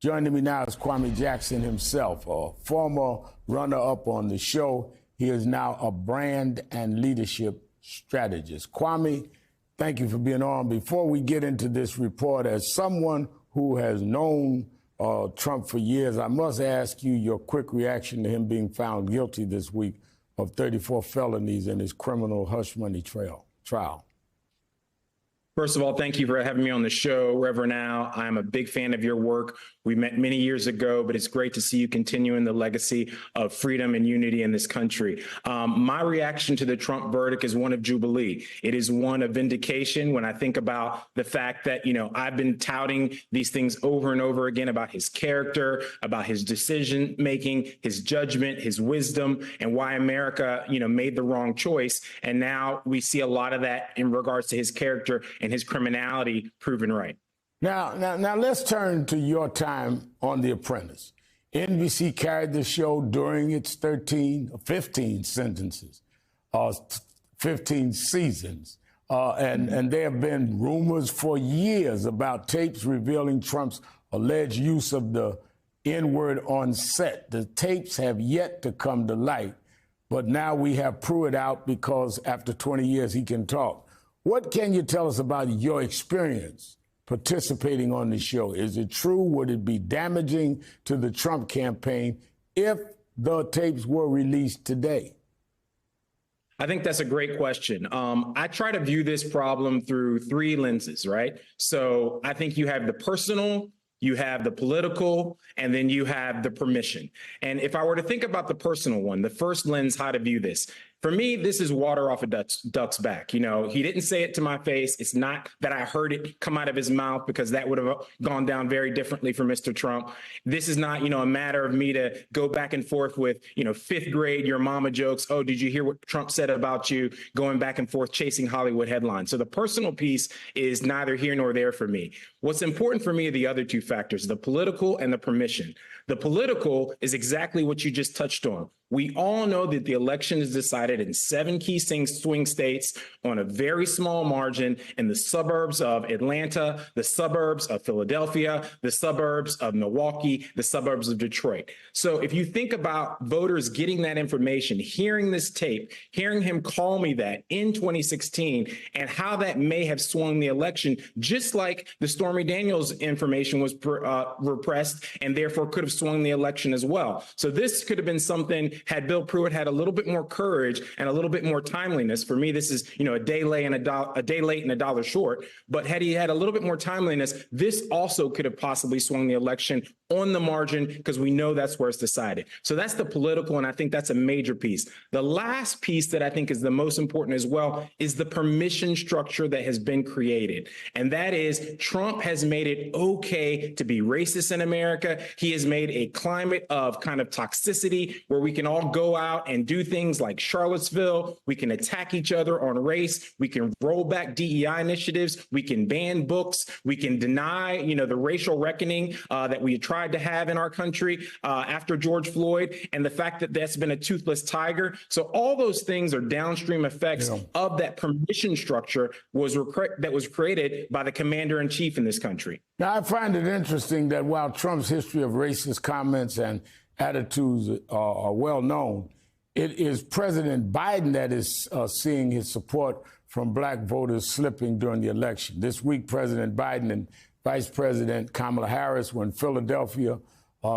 Joining me now is Kwame Jackson himself, a former runner-up on the show. He is now a brand and leadership strategist. Kwame, thank you for being on. Before we get into this report, as someone who has known Trump for years, I must ask you your quick reaction to him being found guilty this week of 34 felonies in his criminal hush money trial. First of all, thank you for having me on the show, Reverend Al. I'm a big fan of your work. We met many years ago, but it's great to see you continuing the legacy of freedom and unity in this country. My reaction to the Trump verdict is one of jubilee. It is one of vindication when I think about the fact that, I've been touting these things over and over again about his character, about his decision making, his judgment, his wisdom, and why America, made the wrong choice. And now we see a lot of that in regards to his character and his criminality proven right. Now, let's turn to your time on The Apprentice. NBC carried the show during its 15 sentences, 15 seasons. And there have been rumors for years about tapes revealing Trump's alleged use of the N-word on set. The tapes have yet to come to light, but now we have Pruitt out because after 20 years he can talk. What can you tell us about your experience participating on the show? Is it true? Would it be damaging to the Trump campaign if the tapes were released today? I think that's a great question. I try to view this problem through three lenses, right? So I think you have the personal, you have the political, and then you have the permission. And if I were to think about the personal one, the first lens, how to view this, for me, this is water off a duck's back. He didn't say it to my face. It's not that I heard it come out of his mouth, because that would have gone down very differently for Mr. Trump. This is not, a matter of me to go back and forth with, fifth grade, your mama jokes. Oh, did you hear what Trump said about you? Going back and forth, chasing Hollywood headlines. So the personal piece is neither here nor there for me. What's important for me are the other two factors, the political and the permission. The political is exactly what you just touched on. We all know that the election is decided in 7 key swing states on a very small margin in the suburbs of Atlanta, the suburbs of Philadelphia, the suburbs of Milwaukee, the suburbs of Detroit. So if you think about voters getting that information, hearing this tape, hearing him call me that in 2016, and how that may have swung the election, just like the Stormy Daniels information was repressed and therefore could have swung the election as well. So this could have been something, had Bill Pruitt had a little bit more courage and a little bit more timeliness. For me, this is, a day late and a dollar short. But had he had a little bit more timeliness, this also could have possibly swung the election on the margin, because we know that's where it's decided. So that's the political, and I think that's a major piece. The last piece that I think is the most important as well is the permission structure that has been created. And that is, Trump has made it okay to be racist in America. He has made a climate of kind of toxicity where we can all go out and do things like Charlottesville. We can attack each other on race. We can roll back DEI initiatives. We can ban books. We can deny, the racial reckoning that we tried to have in our country after George Floyd, and the fact that that's been a toothless tiger. So all those things are downstream effects of that permission structure that was created by the commander-in-chief in this country. Now, I find it interesting that while Trump's history of racist comments and attitudes are well known, it is President Biden that is seeing his support from black voters slipping during the election. This week, President Biden and Vice President Kamala Harris were in Philadelphia.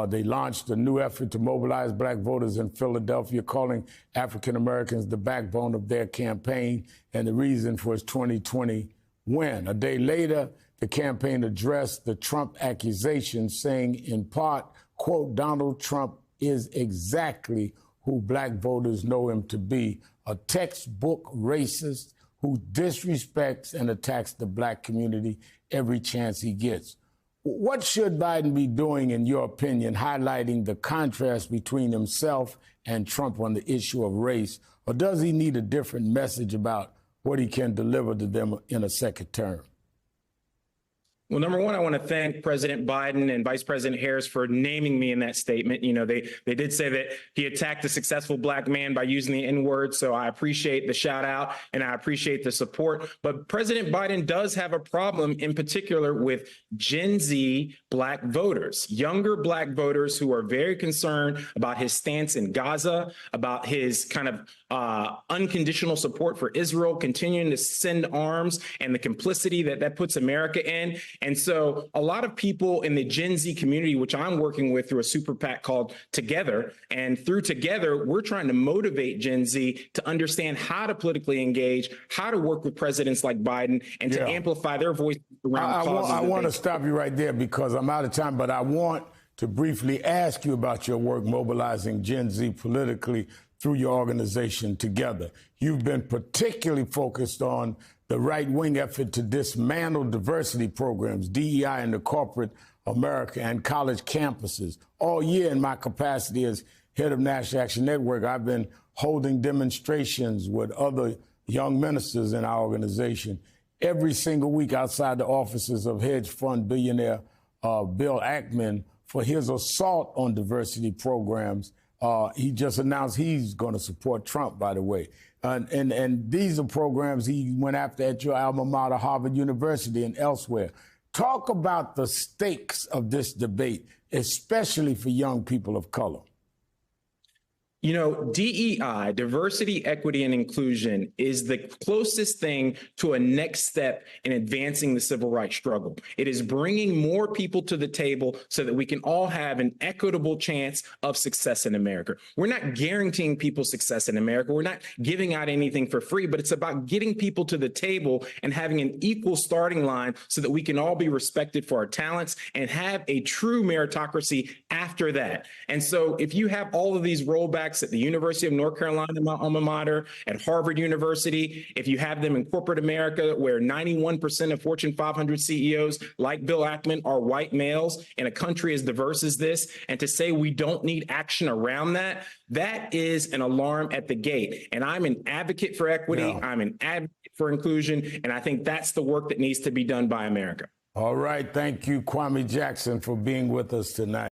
They launched a new effort to mobilize black voters in Philadelphia, calling African Americans the backbone of their campaign and the reason for its 2020 win. A day later, the campaign addressed the Trump accusations, saying in part, quote, Donald Trump is exactly who black voters know him to be, a textbook racist who disrespects and attacks the black community every chance he gets. What should Biden be doing, in your opinion, highlighting the contrast between himself and Trump on the issue of race? Or does he need a different message about what he can deliver to them in a second term? Well, number one, I want to thank President Biden and Vice President Harris for naming me in that statement. You know, they did say that he attacked a successful Black man by using the N-word. So I appreciate the shout out and I appreciate the support. But President Biden does have a problem in particular with Gen Z Black voters, younger Black voters who are very concerned about his stance in Gaza, about his kind of unconditional support for Israel, continuing to send arms and the complicity that puts America in. And so a lot of people in the Gen Z community, which I'm working with through a super PAC called Together, and through Together, we're trying to motivate Gen Z to understand how to politically engage, how to work with presidents like Biden, and to amplify their voice around causes. I want to stop you right there because I'm out of time, but I want to briefly ask you about your work mobilizing Gen Z politically through your organization Together. You've been particularly focused on the right-wing effort to dismantle diversity programs, DEI in the corporate America and college campuses. All year in my capacity as head of National Action Network, I've been holding demonstrations with other young ministers in our organization every single week outside the offices of hedge fund billionaire Bill Ackman for his assault on diversity programs. He just announced he's going to support Trump, by the way. And these are programs he went after at your alma mater, Harvard University, and elsewhere. Talk about the stakes of this debate, especially for young people of color. You know, DEI, diversity, equity, and inclusion, is the closest thing to a next step in advancing the civil rights struggle. It is bringing more people to the table so that we can all have an equitable chance of success in America. We're not guaranteeing people success in America. We're not giving out anything for free, but it's about getting people to the table and having an equal starting line so that we can all be respected for our talents and have a true meritocracy after that. And so if you have all of these rollbacks at the University of North Carolina, my alma mater, at Harvard University, if you have them in corporate America, where 91% of Fortune 500 CEOs like Bill Ackman are white males in a country as diverse as this, and to say we don't need action around that, that is an alarm at the gate. And I'm an advocate for equity. I'm an advocate for inclusion. And I think that's the work that needs to be done by America. All right. Thank you, Kwame Jackson, for being with us tonight.